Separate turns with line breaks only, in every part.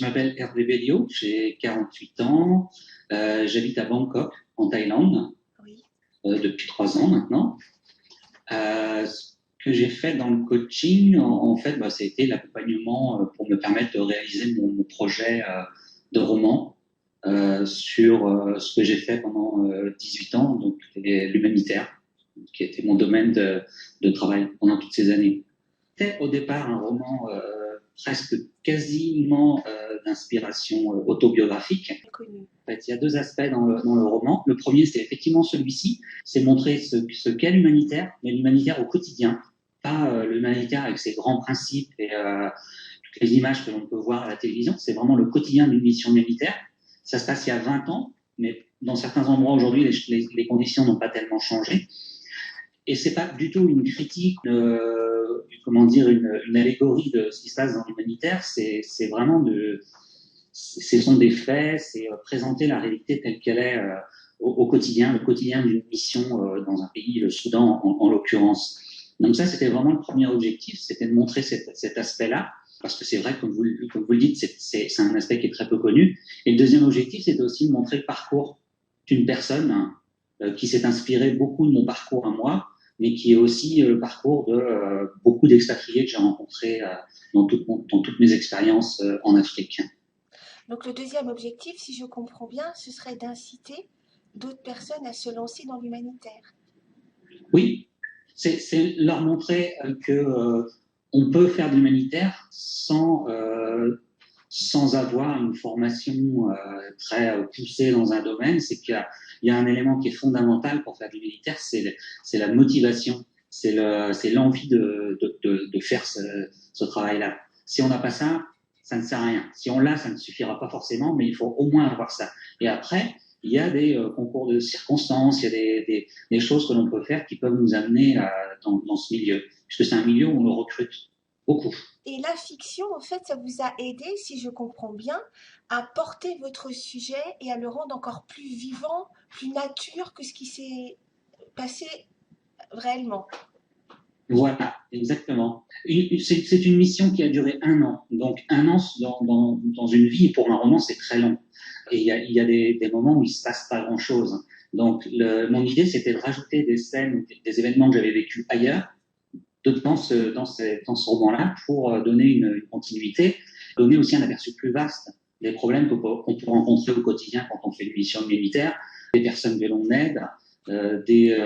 Je m'appelle Hervé Belliot, j'ai 48 ans, j'habite à Bangkok, en Thaïlande,
Oui.
depuis 3 ans maintenant. Ce que j'ai fait dans le coaching, en fait, bah, ça a été l'accompagnement pour me permettre de réaliser mon projet de roman sur ce que j'ai fait pendant 18 ans, donc l'humanitaire, qui était mon domaine de travail pendant toutes ces années. C'était au départ un roman presque quasiment d'inspiration autobiographique.
Connu.
En fait, il y a deux aspects dans le roman. Le premier, c'est effectivement celui-ci, c'est montrer ce qu'est l'humanitaire, mais l'humanitaire au quotidien, pas l'humanitaire avec ses grands principes et toutes les images que l'on peut voir à la télévision. C'est vraiment le quotidien d'une mission militaire. Ça se passe il y a 20 ans, mais dans certains endroits aujourd'hui, les conditions n'ont pas tellement changé. Et c'est pas du tout une critique, comment dire, une allégorie de ce qui se passe dans l'humanitaire. C'est vraiment ce sont des faits, c'est présenter la réalité telle qu'elle est au quotidien, le quotidien d'une mission dans un pays, le Soudan en l'occurrence. Donc ça, c'était vraiment le premier objectif, c'était de montrer cet aspect-là, parce que c'est vrai, comme vous le dites, c'est un aspect qui est très peu connu. Et le deuxième objectif, c'était aussi de montrer le parcours d'une personne qui s'est inspirée beaucoup de mon parcours à moi, mais qui est aussi le parcours de beaucoup d'expatriés que j'ai rencontrés dans toutes mes expériences en Afrique.
Donc le deuxième objectif, si je comprends bien, ce serait d'inciter d'autres personnes à se lancer dans l'humanitaire.
Oui, c'est leur montrer que on peut faire de l'humanitaire sans avoir une formation très poussée dans un domaine. C'est qu'il y a un élément qui est fondamental pour faire de l'humanitaire, c'est la motivation, c'est l'envie de faire ce travail-là. Si on n'a pas ça, ça ne sert à rien. Si on l'a, ça ne suffira pas forcément, mais il faut au moins avoir ça. Et après, il y a des concours de circonstances, il y a des choses que l'on peut faire qui peuvent nous amener dans ce milieu, puisque c'est un milieu où on le recrute beaucoup.
Et la fiction, en fait, ça vous a aidé, si je comprends bien, à porter votre sujet et à le rendre encore plus vivant, plus nature que ce qui s'est passé réellement.
Voilà, exactement. C'est une mission qui a duré 1 an. Donc 1 an dans une vie, pour un roman, c'est très long. Et il y a des moments où il se passe pas grand-chose. Donc mon idée, c'était de rajouter des scènes, des événements que j'avais vécus ailleurs, dans ce roman-là, pour donner une continuité, donner aussi un aperçu plus vaste des problèmes qu'on peut rencontrer au quotidien quand on fait une mission militaire, des personnes que l'on aide, des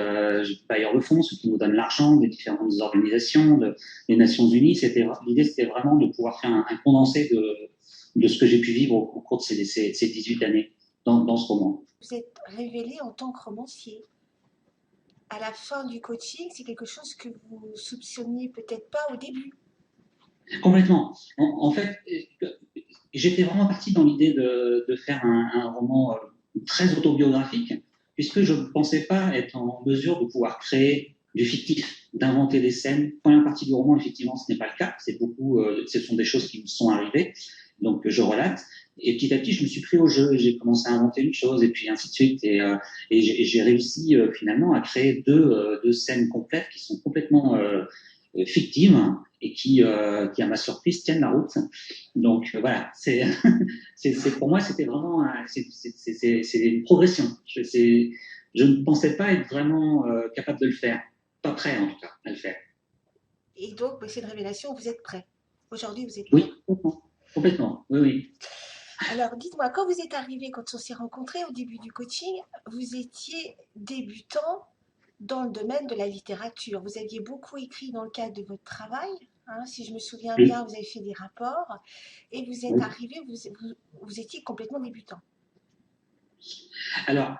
bailleurs de fonds, ceux qui nous donnent l'argent, des différentes organisations, des Nations Unies. L'idée, c'était vraiment de pouvoir faire un condensé de ce que j'ai pu vivre au cours de ces 18 années dans ce roman.
Vous êtes révélé en tant que romancier. À la fin du coaching, c'est quelque chose que vous soupçonniez peut-être pas au début.
Complètement. En fait, j'étais vraiment parti dans l'idée de faire un roman très autobiographique, puisque je ne pensais pas être en mesure de pouvoir créer du fictif, d'inventer des scènes. Première partie du roman, effectivement, ce n'est pas le cas. Ce sont des choses qui me sont arrivées, donc je relate. Et petit à petit, je me suis pris au jeu, j'ai commencé à inventer une chose, et puis ainsi de suite. Et j'ai réussi finalement à créer deux scènes complètes qui sont complètement fictives et qui, à ma surprise, tiennent la route. Donc voilà, pour moi, c'était vraiment c'est une progression. Je ne pensais pas être vraiment capable de le faire, pas prêt en tout cas à le faire.
Et donc, c'est une révélation, vous êtes prêt. Aujourd'hui, vous êtes prêt.
Oui, complètement, oui, oui.
Alors, dites-moi, quand vous êtes arrivé, quand on s'est rencontrés au début du coaching, vous étiez débutant dans le domaine de la littérature. Vous aviez beaucoup écrit dans le cadre de votre travail. Hein, si je me souviens
Oui,
bien, vous avez fait des rapports et vous êtes
oui.
arrivé, vous étiez complètement débutant.
Alors,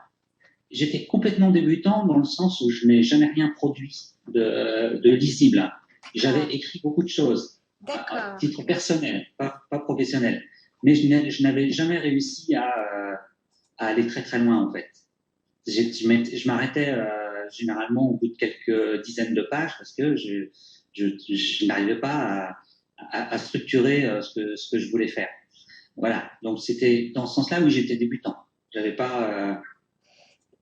j'étais complètement débutant dans le sens où je n'ai jamais rien produit de lisible.
D'accord,
J'avais écrit beaucoup de choses à
d'accord.
titre personnel, pas professionnel, mais je n'avais jamais réussi à aller très très loin en fait. Je m'arrêtais généralement au bout de quelques dizaines de pages parce que je n'arrivais pas à structurer ce que je voulais faire. Voilà, donc c'était dans ce sens-là où j'étais débutant. J'avais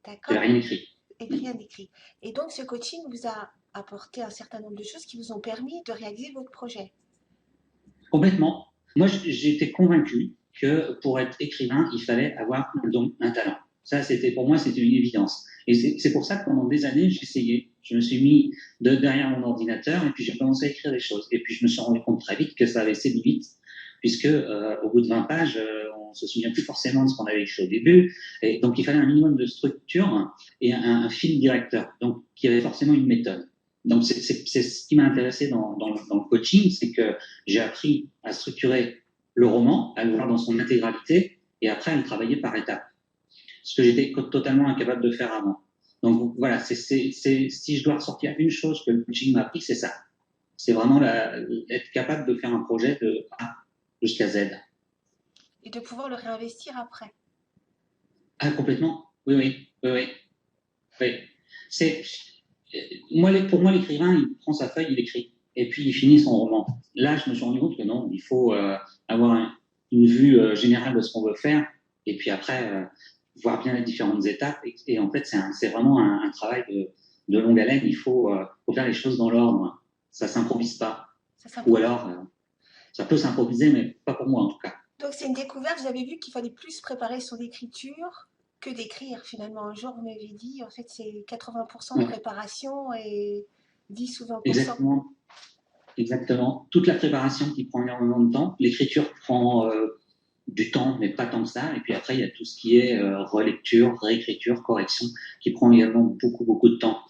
D'accord,
rien écrit.
et rien d'écrit. Et donc, ce coaching vous a apporté un certain nombre de choses qui vous ont permis de réaliser votre projet.
Complètement. Moi, j'étais convaincu que pour être écrivain, il fallait avoir un don, un talent. Ça, pour moi, c'était une évidence. Et c'est pour ça que pendant des années, j'ai essayé. Je me suis mis derrière mon ordinateur et puis j'ai commencé à écrire des choses. Et puis je me suis rendu compte très vite que ça avait ses limites, puisque au bout de 20 pages, on se souvient plus forcément de ce qu'on avait écrit au début. Et donc il fallait un minimum de structure et un fil directeur. Donc il y avait forcément une méthode. Donc c'est ce qui m'a intéressé dans le coaching, c'est que j'ai appris à structurer le roman, à le voir dans son intégralité et après à le travailler par étapes. Ce que j'étais totalement incapable de faire avant. Donc voilà, si je dois ressortir une chose que le coaching m'a appris, c'est ça. C'est vraiment être capable de faire un projet de A jusqu'à Z.
Et de pouvoir le réinvestir après.
Ah, complètement. Oui, oui, oui, oui. Oui. C'est, pour moi, l'écrivain, il prend sa feuille, il écrit. Et puis, il finit son roman. Là, je me suis rendu compte que non, il faut avoir une vue générale de ce qu'on veut faire. Et puis après, voir bien les différentes étapes. Et en fait, c'est vraiment un travail de longue haleine. Faut faire les choses dans l'ordre. Ça s'improvise pas. Ou alors, ça peut s'improviser, mais pas pour moi en tout cas.
Donc c'est une découverte, vous avez vu qu'il fallait plus préparer son écriture que d'écrire finalement. Un jour, vous m'avez dit, en fait, c'est 80% de préparation et 10 ou 20%.
Exactement. Exactement. Toute la préparation qui prend énormément de temps. L'écriture prend du temps, mais pas tant que ça. Et puis après, il y a tout ce qui est relecture, réécriture, correction, qui prend également beaucoup, beaucoup de temps.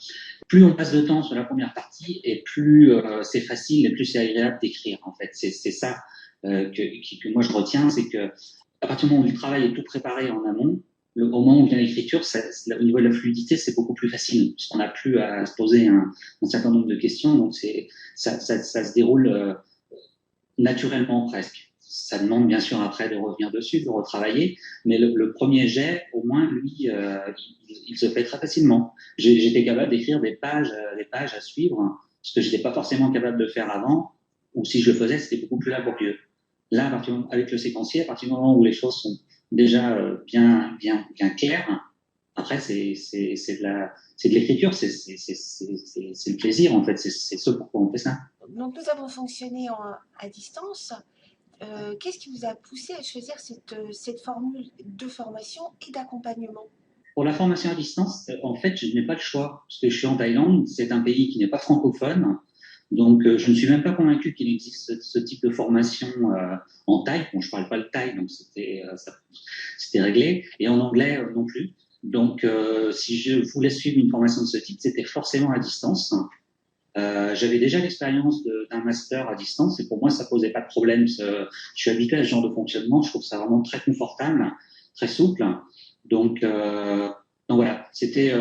Plus on passe de temps sur la première partie, et plus c'est facile, et plus c'est agréable d'écrire. En fait, c'est ça que moi je retiens, c'est que à partir du moment où le travail est tout préparé en amont, au moment où vient l'écriture, au niveau de la fluidité, c'est beaucoup plus facile, puisqu'on n'a plus à se poser un certain nombre de questions. Donc ça se déroule naturellement presque. Ça demande bien sûr après de revenir dessus, de retravailler, mais le premier jet, au moins, lui, il se fait très facilement. J'étais capable d'écrire des pages à suivre, ce que je n'étais pas forcément capable de faire avant, ou si je le faisais, c'était beaucoup plus laborieux. Là, avec le séquencier, à partir du moment où les choses sont déjà bien claires, après, c'est de l'écriture, c'est le plaisir, en fait, c'est ce pourquoi on fait ça.
Donc nous avons fonctionné à distance. Qu'est-ce qui vous a poussé à choisir cette formule de formation et d'accompagnement?
Pour la formation à distance, en fait, je n'ai pas le choix, parce que je suis en Thaïlande, c'est un pays qui n'est pas francophone, donc je ne suis même pas convaincu qu'il existe ce type de formation en thaï. Bon, je parle pas le thaï, donc c'était réglé, et en anglais non plus. Donc, si je voulais suivre une formation de ce type, c'était forcément à distance. J'avais déjà l'expérience d'un master à distance et pour moi, ça posait pas de problème. Je suis habitué à ce genre de fonctionnement. Je trouve ça vraiment très confortable, très souple. Donc, donc voilà, c'était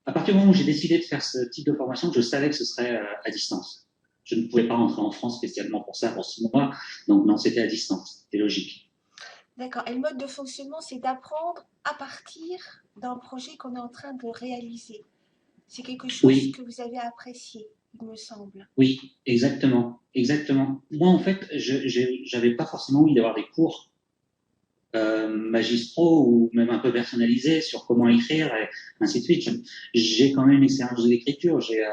à partir du moment où j'ai décidé de faire ce type de formation, je savais que ce serait à distance. Je ne pouvais pas rentrer en France spécialement pour ça, pour 6 mois. Donc non, c'était à distance. C'était logique.
D'accord. Et le mode de fonctionnement, c'est d'apprendre à partir d'un projet qu'on est en train de réaliser. C'est quelque chose
Oui.
que vous avez apprécié, il me semble.
Oui, exactement, exactement. Moi, en fait, j'avais pas forcément envie d'avoir des cours magistraux ou même un peu personnalisés sur comment écrire et ainsi de suite. J'ai quand même une expérience de l'écriture. J'ai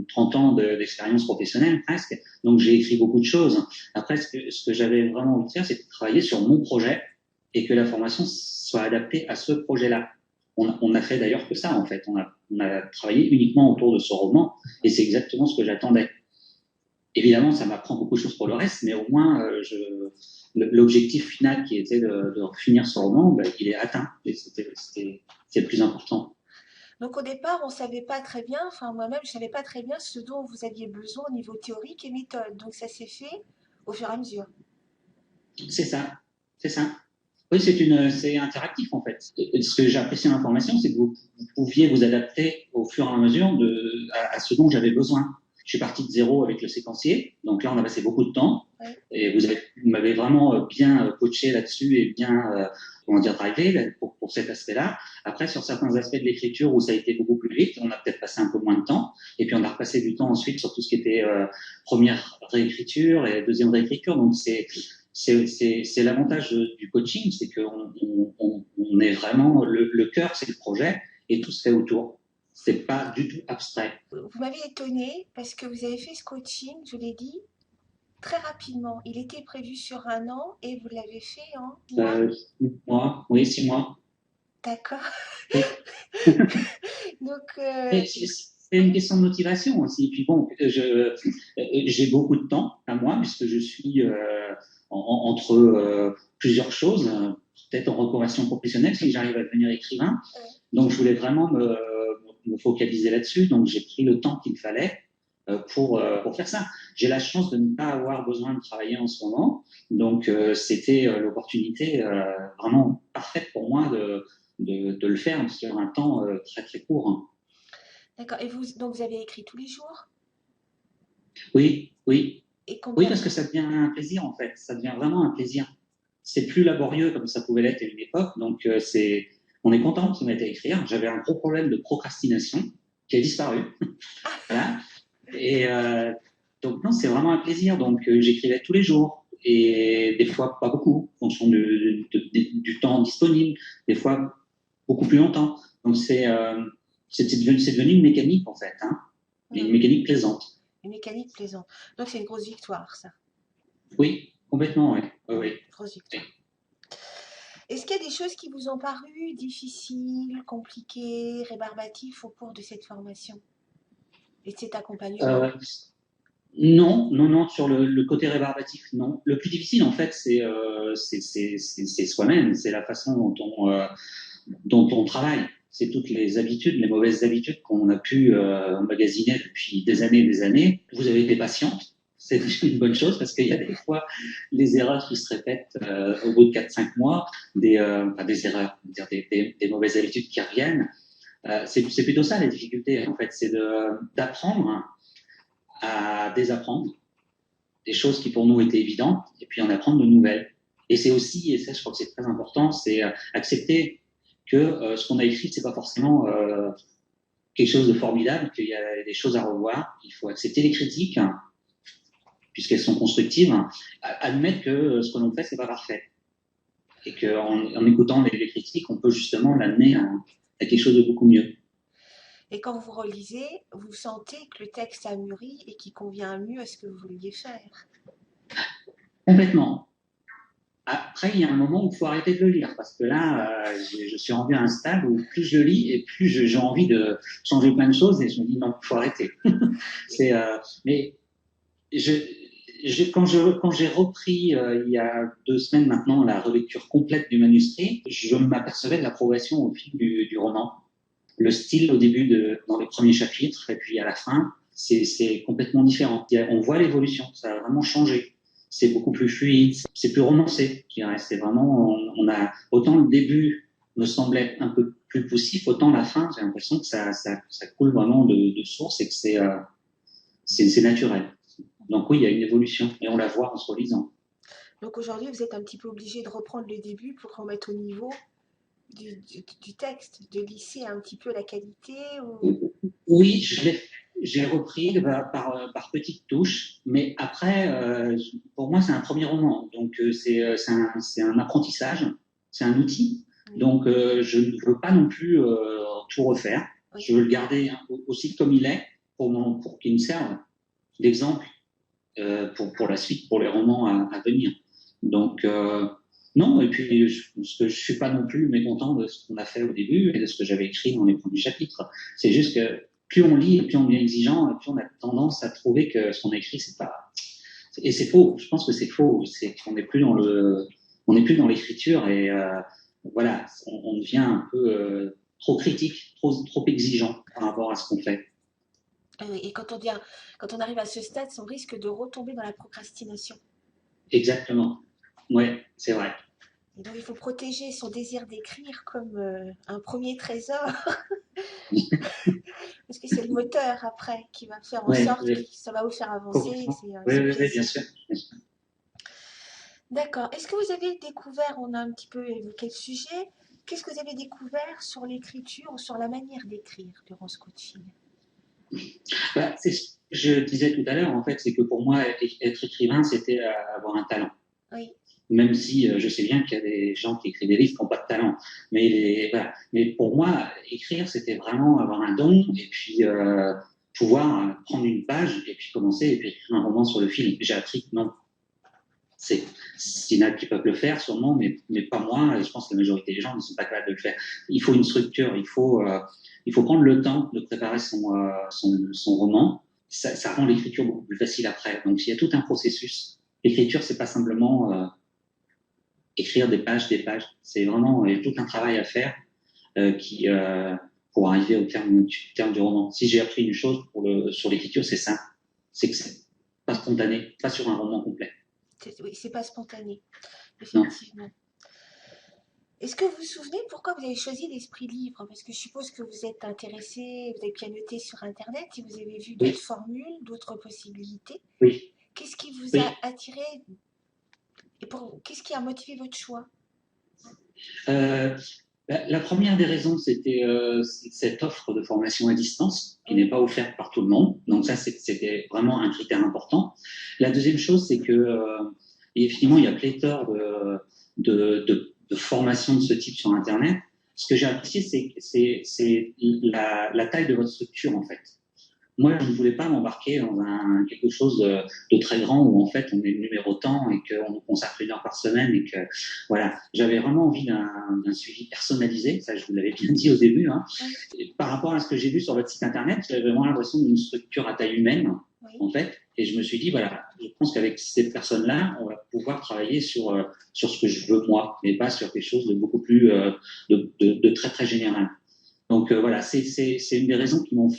30 ans d'expérience professionnelle presque, donc j'ai écrit beaucoup de choses. Après, ce que j'avais vraiment envie de faire, c'est de travailler sur mon projet et que la formation soit adaptée à ce projet-là. On a fait d'ailleurs que ça, en fait. On a travaillé uniquement autour de ce roman et c'est exactement ce que j'attendais. Évidemment, ça m'apprend beaucoup de choses pour le reste, mais au moins, l'objectif final qui était de finir ce roman, ben, il est atteint. Et c'est le plus important.
Donc au départ, on ne savait pas très bien, enfin moi-même, je ne savais pas très bien ce dont vous aviez besoin au niveau théorique et méthode. Donc ça s'est fait au fur et à mesure.
C'est ça, c'est ça. Oui, c'est interactif en fait. Et ce que j'ai apprécié dans l'information, c'est que vous pouviez vous adapter au fur et à mesure à ce dont j'avais besoin. Je suis parti de zéro avec le séquencier, donc là on a passé beaucoup de temps et vous m'avez vraiment bien coaché là-dessus et bien comment dire drivé pour cet aspect-là. Après sur certains aspects de l'écriture où ça a été beaucoup plus vite, on a peut-être passé un peu moins de temps et puis on a repassé du temps ensuite sur tout ce qui était première réécriture et deuxième réécriture. Donc c'est l'avantage du coaching, c'est qu'on est vraiment le cœur, c'est le projet et tout se fait autour. C'est pas du tout abstrait.
Vous m'avez étonné parce que vous avez fait ce coaching, je l'ai dit, très rapidement. Il était prévu sur un an et vous l'avez fait en 6 mois.
6 mois, oui, 6 mois.
D'accord.
Oui.
Donc,
Et c'est une
oui,
question de motivation aussi. Et puis bon, j'ai beaucoup de temps à moi puisque je suis entre plusieurs choses, peut-être en reconversion professionnelle si j'arrive à devenir écrivain.
oui.
Donc je voulais vraiment me focaliser là-dessus. Donc j'ai pris le temps qu'il fallait pour faire ça. J'ai la chance de ne pas avoir besoin de travailler en ce moment. Donc c'était l'opportunité vraiment parfaite pour moi de le faire sur un temps très très court, hein.
D'accord. Et vous, donc vous avez écrit tous les jours?
Oui, oui,
Et
oui,
combien
parce
de...
que ça devient un plaisir en fait. Ça devient vraiment un plaisir. C'est plus laborieux comme ça pouvait l'être à une époque. Donc on est content de se mettre à écrire. J'avais un gros problème de procrastination qui a disparu. Voilà. Et donc non, c'est vraiment un plaisir. Donc j'écrivais tous les jours et des fois pas beaucoup, en fonction du temps disponible. Des fois beaucoup plus longtemps. Donc c'est devenu une mécanique en fait, hein, une
Hmm,
mécanique plaisante.
une mécanique plaisante. Donc c'est une grosse victoire, ça.
Oui, complètement, oui. Oui,
Hmm,
oui,
grosse
oui.
victoire. Est-ce qu'il y a des choses qui vous ont paru difficiles, compliquées, rébarbatives au cours de cette formation et de cet accompagnement?
Euh, non, non, non, sur le côté rébarbatif, non. Le plus difficile, en fait, c'est soi-même, c'est la façon dont on travaille. C'est toutes les habitudes, les mauvaises habitudes qu'on a pu emmagasiner depuis des années et des années. Vous avez été patiente, c'est une bonne chose parce qu'il y a des fois des erreurs qui se répètent au bout de 4, 5 mois, enfin, des erreurs, dire des mauvaises habitudes qui reviennent. C'est plutôt ça la difficulté, en fait, c'est d'apprendre à désapprendre des choses qui pour nous étaient évidentes et puis en apprendre de nouvelles. Et c'est aussi, et ça je crois que c'est très important, c'est accepter que ce qu'on a écrit, c'est pas forcément quelque chose de formidable, qu'il y a des choses à revoir. Il faut accepter les critiques, hein, puisqu'elles sont constructives, hein, admettre que ce que l'on fait, c'est pas parfait. Et qu'en écoutant les critiques, on peut justement l'amener à quelque chose de beaucoup mieux.
Et quand vous relisez, vous sentez que le texte a mûri et qu'il convient mieux à ce que vous vouliez faire.
Complètement. Après, il y a un moment où il faut arrêter de le lire parce que là, je suis rendu à un stade où plus je lis et plus j'ai envie de changer plein de choses et je me dis non, il faut arrêter. Mais je, quand j'ai repris il y a 2 semaines maintenant la relecture complète du manuscrit, je m'apercevais de la progression au fil du roman. Le style au début dans les premiers chapitres et puis à la fin, c'est complètement différent. On voit l'évolution, ça a vraiment changé. C'est beaucoup plus fluide, c'est plus romancé, je dirais. C'est vraiment, on a autant le début me semblait un peu plus poussif, autant la fin, j'ai l'impression que ça coule vraiment de source et que c'est naturel. Donc oui, il y a une évolution et on la voit en se relisant.
Donc aujourd'hui, vous êtes un petit peu obligé de reprendre le début pour remettre au niveau du texte, de lisser un petit peu la qualité ou...
Oui, j'ai repris par petites touches, mais après, pour moi, c'est un premier roman, donc c'est un apprentissage, c'est un outil,
Oui,
donc je ne veux pas non plus tout refaire.
oui.
Je veux le garder aussi comme il est pour qu'il me serve d'exemple pour la suite, pour les romans à venir. Donc non, et puis je suis pas non plus mécontent de ce qu'on a fait au début et de ce que j'avais écrit dans les premiers chapitres. C'est juste que plus on lit, plus on devient exigeant, plus on a tendance à trouver que ce qu'on a écrit, c'est pas. Et c'est faux. Je pense que c'est faux. C'est qu'on n'est plus on n'est plus dans l'écriture et voilà, on devient un peu trop critique, trop exigeant par rapport à ce qu'on fait.
Et quand on arrive à ce stade, on risque de retomber dans la procrastination.
Exactement. Ouais, c'est vrai.
Et donc il faut protéger son désir d'écrire comme un premier trésor, parce que c'est le moteur après qui va faire en
Ouais,
sorte que
ouais,
ça va vous faire avancer,
complètement. Oui,
c'est
oui, oui, bien
plaisir.
sûr.
D'accord. Est-ce que vous avez découvert, on a un petit peu évoqué le sujet, qu'est-ce que vous avez découvert sur l'écriture ou sur la manière d'écrire durant ce coaching?
Bah, je disais tout à l'heure, en fait, c'est que pour moi, être écrivain, c'était avoir un talent.
Oui,
Même si je sais bien qu'il y a des gens qui écrivent des livres qui n'ont pas de talent. Mais, voilà. Mais pour moi, écrire, c'était vraiment avoir un don et puis pouvoir prendre une page et puis commencer et puis écrire un roman sur le fil. J'ai appris que non, il y en a qui peuvent le faire sûrement, mais pas moi, et je pense que la majorité des gens ne sont pas capables de le faire. Il faut une structure, il faut prendre le temps de préparer son roman. Ça rend l'écriture beaucoup plus facile après. Donc il y a tout un processus. L'écriture, c'est pas simplement écrire des pages, des pages. C'est vraiment il y a tout un travail à faire pour arriver au terme du roman. Si j'ai appris une chose sur l'écriture, c'est ça. C'est que c'est pas spontané, pas sur un roman complet.
Oui, c'est pas spontané,
Non.
effectivement. Est-ce que vous vous souvenez pourquoi vous avez choisi l'esprit libre? Parce que je suppose que vous êtes intéressé, vous avez pianoté sur Internet et vous avez vu d'autres
Oui,
formules, d'autres possibilités.
oui,
Qu'est-ce qui vous a
oui.
attiré et qu'est-ce qui a motivé votre choix?
Euh, la première des raisons, c'était cette offre de formation à distance qui n'est
Oui,
pas offerte par tout le monde. Donc ça, c'était vraiment un critère important. La deuxième chose, c'est que effectivement, il y a pléthore de formations de ce type sur Internet. Ce que j'ai apprécié, c'est la taille de votre structure, en fait. Moi, je ne voulais pas m'embarquer dans quelque chose de très grand où en fait on est le numéro temps et qu'on nous consacre 1 heure par semaine et que voilà, j'avais vraiment envie d'un suivi personnalisé. Ça, je vous l'avais bien dit au début. Hein.
oui,
Et par rapport à ce que j'ai vu sur votre site internet, j'avais vraiment l'impression d'une structure à taille humaine
oui.
en fait. Et je me suis dit voilà, je pense qu'avec ces personnes-là, on va pouvoir travailler sur ce que je veux moi, mais pas sur quelque chose de beaucoup plus de très très général. Donc voilà, c'est une des raisons qui m'ont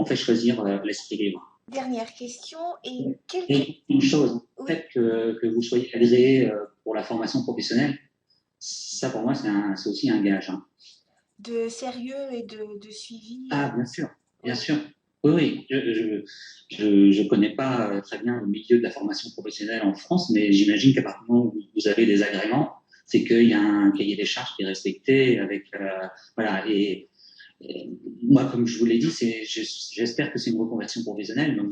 fait choisir l'esprit libre.
Dernière question. Et
Et une chose, le
oui,
fait que vous soyez agréé pour la formation professionnelle, ça pour moi c'est aussi un gage. Hein.
de sérieux et de suivi.
Ah bien sûr, bien
Oui,
sûr. Oui, oui, je connais pas très bien le milieu de la formation professionnelle en France, mais j'imagine qu'à partir du moment où vous avez des agréments, c'est qu'il y a un cahier des charges qui est respecté avec voilà et moi, comme je vous l'ai dit, j'espère que c'est une reconversion professionnelle, donc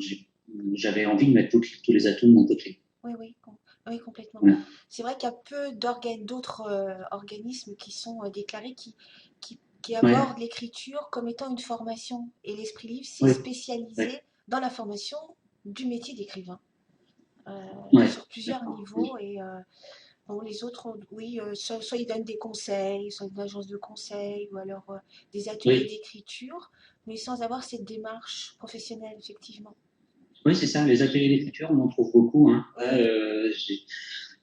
j'avais envie de mettre tous les atouts de mon côté.
oui, oui, oui, complètement.
Voilà.
C'est vrai qu'il y a peu d'autres organismes qui sont déclarés qui
Ouais,
abordent l'écriture comme étant une formation. Et l'Esprit Libre s'est
ouais,
spécialisé
ouais,
dans la formation du métier d'écrivain
ouais,
sur plusieurs
d'accord.
niveaux. Et bon, les autres, oui, soit ils donnent des conseils, soit une agence de conseil, ou alors des ateliers
Oui,
d'écriture, mais sans avoir cette démarche professionnelle, effectivement.
oui, c'est ça. Les ateliers d'écriture, on en trouve beaucoup. Hein. Là,
Oui.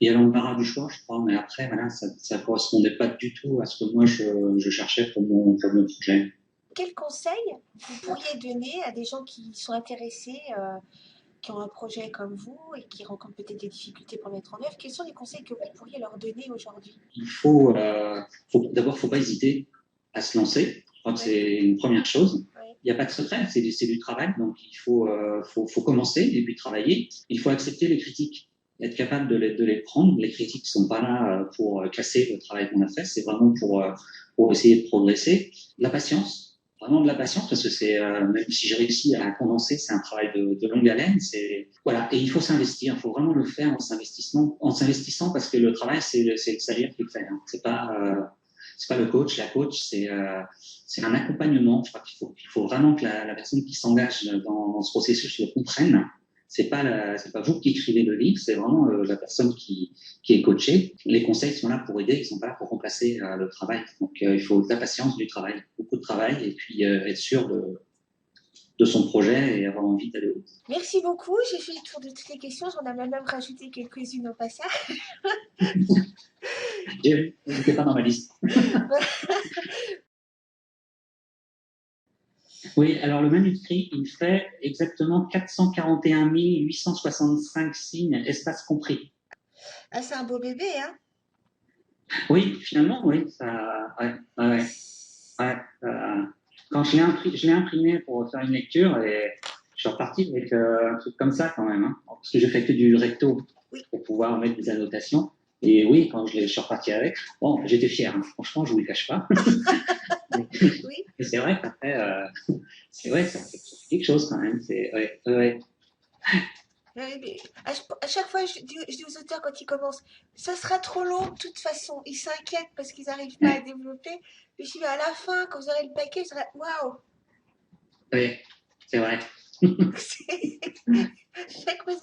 il y a l'embarras du choix, je crois, mais après, voilà, ça correspondait pas du tout à ce que moi je cherchais pour mon projet.
Quel conseil vous pourriez donner à des gens qui sont intéressés, qui ont un projet comme vous et qui rencontrent peut-être des difficultés pour le mettre en œuvre? Quels sont les conseils que vous pourriez leur donner aujourd'hui?
D'abord, faut pas hésiter à se lancer. Je crois que
Oui,
c'est une première chose.
oui,
Il n'y a pas de secret, c'est du travail, donc il faut commencer et puis travailler. Il faut accepter les critiques, être capable de les prendre. Les critiques ne sont pas là pour casser le travail qu'on a fait, c'est vraiment pour essayer de progresser. De la patience, vraiment de la patience, parce que même si j'ai réussi à condenser, c'est un travail de longue haleine. Voilà, et il faut s'investir, il faut vraiment le faire en s'investissant, parce que le travail, c'est le salaire qui le fait. Hein. C'est pas le coach, la coach, c'est un accompagnement. Je crois qu'il faut vraiment que la personne qui s'engage dans ce processus le comprenne. C'est pas vous qui écrivez le livre, c'est vraiment la personne qui est coachée. Les conseils sont là pour aider, ils sont pas là pour remplacer le travail. Donc il faut de la patience, du travail, beaucoup de travail, et puis être sûr de son projet et avoir envie d'aller au bout.
merci beaucoup. J'ai fait le tour de toutes les questions. J'en ai même rajouté quelques-unes au passage.
N'était pas dans ma liste. Oui, alors le manuscrit, il fait exactement 441 865 signes, espace compris.
Ah, c'est un beau bébé, hein?
Oui, finalement, oui, ouais, ouais, ouais, ouais, quand je l'ai imprimé pour faire une lecture et je suis reparti avec un truc comme ça quand même, hein, parce que je fais que du recto
Oui,
pour pouvoir mettre des annotations. Et oui, je suis reparti avec, bon, j'étais fier, hein, franchement, je vous le cache pas. mais
oui.
c'est vrai qu'après, c'est vrai que ça fait quelque chose quand même. Ouais, ouais,
Oui, mais à chaque fois, je dis aux auteurs quand ils commencent, ça sera trop long de toute façon. Ils s'inquiètent parce qu'ils n'arrivent pas à
ouais.
développer. Mais je dis, mais à la fin, quand vous aurez le paquet, vous serez, waouh!
Oui, c'est vrai.
C'est que vous